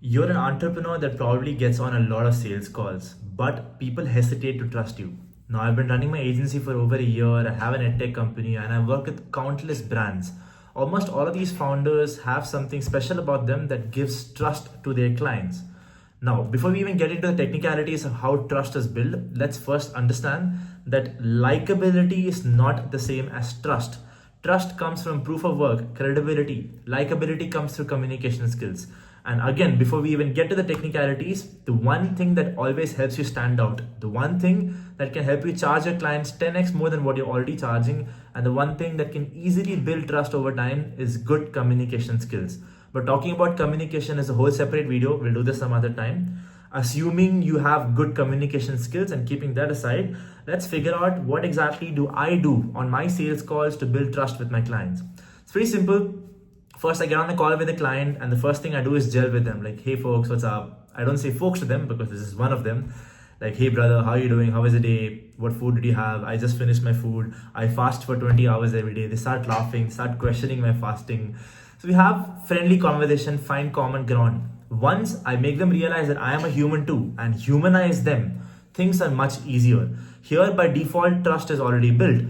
You're an entrepreneur that probably gets on a lot of sales calls, but people hesitate to trust you. Now, I've been running my agency for over a year. I have an edtech company and I work with countless brands. Almost all of these founders have something special about them that gives trust to their clients. Now, before we even get into the technicalities of how trust is built, let's first understand that likability is not the same as trust. Trust comes from proof of work, credibility. Likability comes through communication skills. And again, before we even get to the technicalities, the one thing that always helps you stand out, the one thing that can help you charge your clients 10x more than what you're already charging, and the one thing that can easily build trust over time is good communication skills. But talking about communication is a whole separate video. We'll do this some other time. Assuming you have good communication skills and keeping that aside, let's figure out what exactly do I do on my sales calls to build trust with my clients. It's pretty simple. First, I get on a call with the client, and the first thing I do is gel with them. Like, hey folks, what's up? I don't say folks to them because this is one of them. Like, hey brother, how are you doing? How was the day? What food did you have? I just finished my food. I fast for 20 hours every day. They start laughing, start questioning my fasting. So we have friendly conversation, find common ground. Once I make them realize that I am a human too and humanize them, things are much easier. Here by default, trust is already built.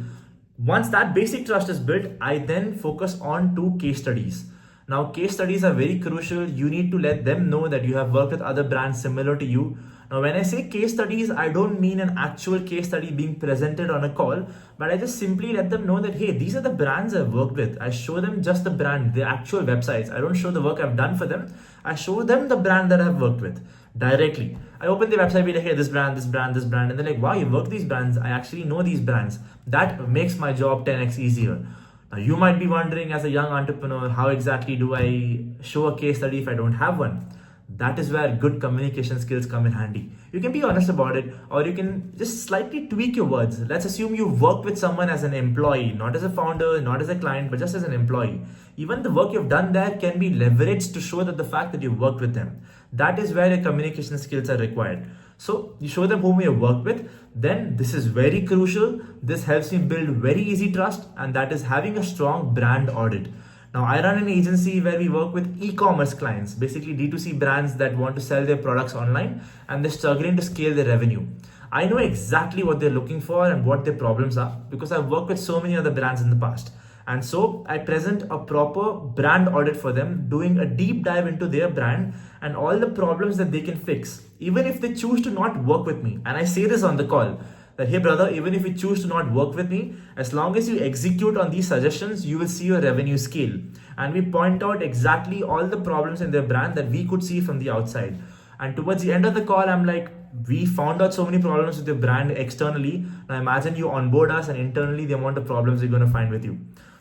Once that basic trust is built, I then focus on two case studies. Now, case studies are very crucial. You need to let them know that you have worked with other brands similar to you. Now, when I say case studies, I don't mean an actual case study being presented on a call, but I just simply let them know that, hey, these are the brands I've worked with. I show them just the brand, the actual websites. I don't show the work I've done for them. I show them the brand that I've worked with directly. I open the website, be like, hey, this brand, this brand, this brand. And they're like, wow, you work these brands. I actually know these brands. That makes my job 10x easier. Now, you might be wondering as a young entrepreneur, how exactly do I show a case study if I don't have one? That is where good communication skills come in handy. You can be honest about it, or you can just slightly tweak your words. Let's assume you work with someone as an employee, not as a founder, not as a client, but just as an employee. Even the work you've done there can be leveraged to show that the fact that you worked with them. That is where your communication skills are required. So you show them whom you work with, then this is very crucial. This helps me build very easy trust, and that is having a strong brand audit. Now, I run an agency where we work with e-commerce clients, basically D2C brands that want to sell their products online and they're struggling to scale their revenue. I know exactly what they're looking for and what their problems are because I've worked with so many other brands in the past. And so I present a proper brand audit for them, doing a deep dive into their brand and all the problems that they can fix, even if they choose to not work with me. And I say this on the call that, hey brother, even if you choose to not work with me, as long as you execute on these suggestions, you will see your revenue scale. And we point out exactly all the problems in their brand that we could see from the outside. And towards the end of the call, I'm like, we found out so many problems with your brand externally. Now imagine you onboard us and internally the amount of problems we're going to find with you.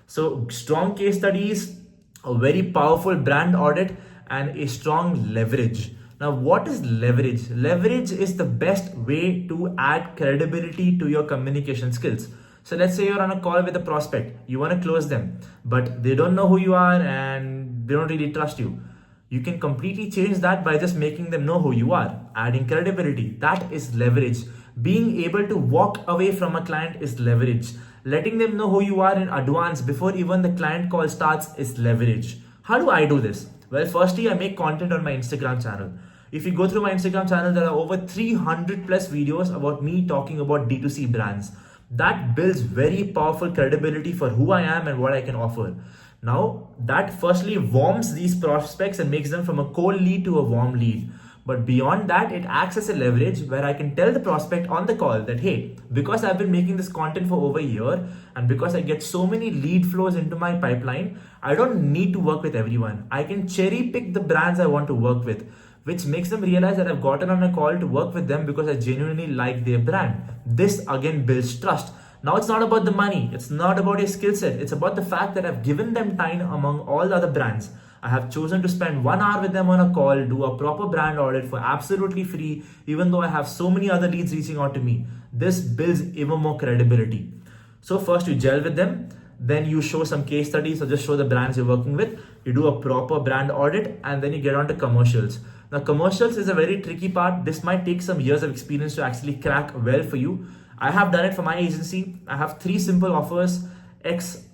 So strong case studies, a very powerful brand audit, and a strong leverage. Now, what is leverage? Leverage is the best way to add credibility to your communication skills. So let's say you're on a call with a prospect, you want to close them, but they don't know who you are and they don't really trust you. You can completely change that by just making them know who you are, adding credibility. That is leverage. Being able to walk away from a client is leverage. Letting them know who you are in advance before even the client call starts is leverage. How do I do this? Well, firstly, I make content on my Instagram channel. If you go through my Instagram channel, there are over 300 plus videos about me talking about D2C brands. That builds very powerful credibility for who I am and what I can offer. Now, that firstly warms these prospects and makes them from a cold lead to a warm lead. But beyond that, it acts as a leverage where I can tell the prospect on the call that, hey, because I've been making this content for over a year and because I get so many lead flows into my pipeline, I don't need to work with everyone. I can cherry pick the brands I want to work with, which makes them realize that I've gotten on a call to work with them because I genuinely like their brand. This again builds trust. Now it's not about the money. It's not about your skill set. It's about the fact that I've given them time among all the other brands. I have chosen to spend 1 hour with them on a call, do a proper brand audit for absolutely free, even though I have so many other leads reaching out to me. This builds even more credibility. So first you gel with them, then you show some case studies or just show the brands you're working with. You do a proper brand audit and then you get on to commercials. Now commercials is a very tricky part. This might take some years of experience to actually crack well for you. I have done it for my agency. I have 3 simple offers: X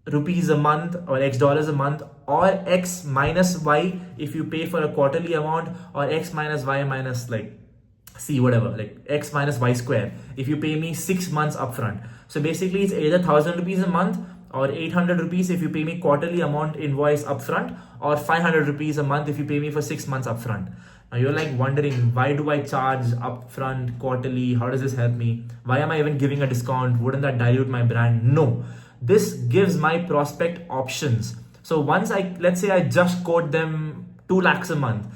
rupees a month or X dollars a month, or X minus Y if you pay for a quarterly amount, or X minus Y minus like C whatever, like X minus Y square if you pay me 6 months upfront. So basically it's either 1,000 rupees a month or 800 rupees if you pay me quarterly amount invoice upfront, or 500 rupees a month if you pay me for 6 months upfront. Now you're like wondering, why do I charge upfront, quarterly? How does this help me? Why am I even giving a discount? Wouldn't that dilute my brand? No, this gives my prospect options. So once let's say I just quote them 2 lakhs a month,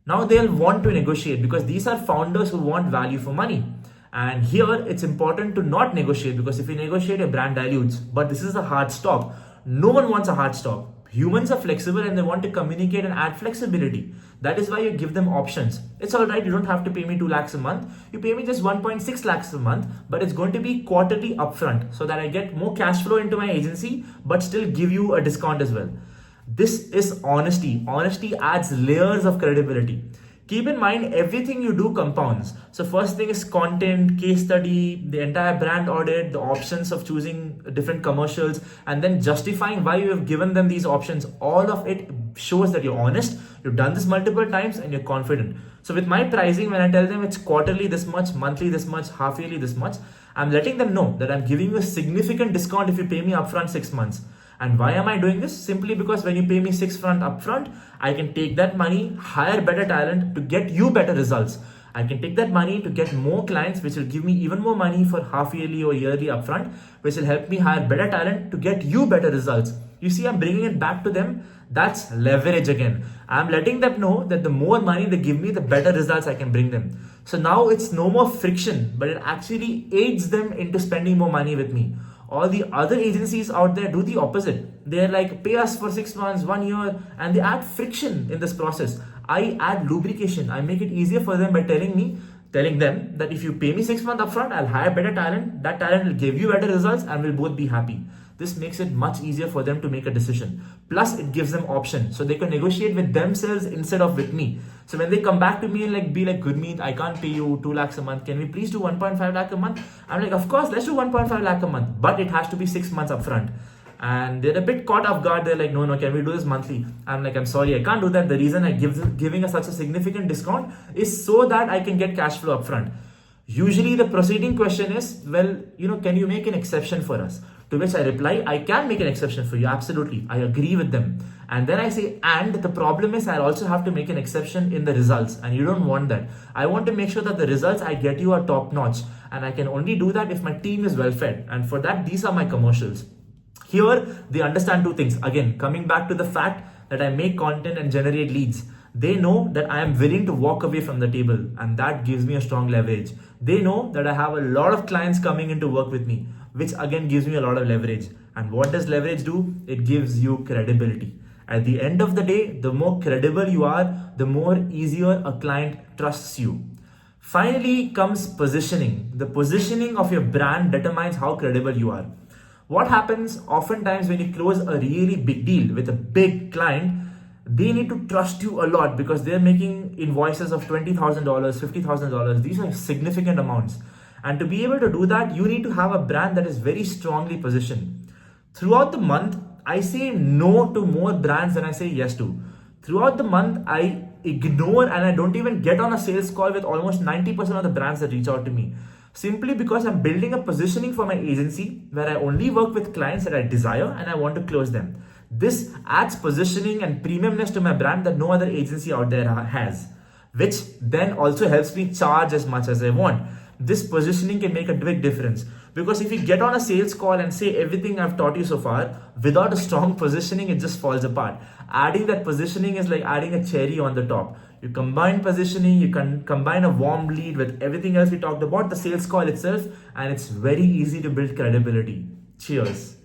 now they'll want to negotiate because these are founders who want value for money. And here it's important to not negotiate, because if you negotiate, your brand dilutes. But this is a hard stop. No one wants a hard stop. Humans are flexible and they want to communicate and add flexibility. That is why you give them options. It's all right, you don't have to pay me 2 lakhs a month. You pay me just 1.6 lakhs a month, but it's going to be quarterly upfront so that I get more cash flow into my agency, but still give you a discount as well. This is honesty. Honesty adds layers of credibility. Keep in mind, everything you do compounds. So first thing is content, case study, the entire brand audit, the options of choosing different commercials, and then justifying why you have given them these options. All of it shows that you're honest, you've done this multiple times, and you're confident. So with my pricing, when I tell them it's quarterly this much, monthly this much, half yearly this much, I'm letting them know that I'm giving you a significant discount if you pay me upfront 6 months. And why am I doing this? Simply because when you pay me 6 front upfront, I can take that money, hire better talent to get you better results. I can take that money to get more clients, which will give me even more money for half yearly or yearly upfront, which will help me hire better talent to get you better results. You see, I'm bringing it back to them. That's leverage again. I'm letting them know that the more money they give me, the better results I can bring them. So now it's no more friction, but it actually aids them into spending more money with me. All the other agencies out there do the opposite. They're like, pay us for 6 months, 1 year, and they add friction in this process. I add lubrication. I make it easier for them by telling them that if you pay me 6 months upfront, I'll hire better talent. That talent will give you better results and we'll both be happy. This makes it much easier for them to make a decision. Plus, it gives them option. So they can negotiate with themselves instead of with me. So when they come back to me and be like, Gurmeet, I can't pay you 2 lakhs a month. Can we please do 1.5 lakh a month? I'm like, of course, let's do 1.5 lakh a month. But it has to be 6 months upfront. And they're a bit caught off guard. They're like, no, can we do this monthly? I'm like, I'm sorry, I can't do that. The reason I'm giving us such a significant discount is so that I can get cash flow upfront. Usually the proceeding question is, well, can you make an exception for us? To which I reply, I can make an exception for you. Absolutely. I agree with them. And then I say, and the problem is I'll also have to make an exception in the results. And you don't want that. I want to make sure that the results I get you are top notch. And I can only do that if my team is well fed. And for that, these are my commercials. Here, they understand two things. Again, coming back to the fact that I make content and generate leads. They know that I am willing to walk away from the table, and that gives me a strong leverage. They know that I have a lot of clients coming in to work with me, which again gives me a lot of leverage. And what does leverage do? It gives you credibility. At the end of the day, the more credible you are, the more easier a client trusts you. Finally comes positioning. The positioning of your brand determines how credible you are. What happens oftentimes when you close a really big deal with a big client, they need to trust you a lot because they're making invoices of $20,000, $50,000. These are significant amounts. And to be able to do that, you need to have a brand that is very strongly positioned. Throughout the month, I say no to more brands than I say yes to. Throughout the month, I ignore and I don't even get on a sales call with almost 90% of the brands that reach out to me. Simply because I'm building a positioning for my agency where I only work with clients that I desire and I want to close them. This adds positioning and premiumness to my brand that no other agency out there has, which then also helps me charge as much as I want. This positioning can make a big difference because if you get on a sales call and say everything I've taught you so far without a strong positioning, it just falls apart. Adding that positioning is like adding a cherry on the top. You combine positioning, you can combine a warm lead with everything else we talked about, the sales call itself, and it's very easy to build credibility. Cheers.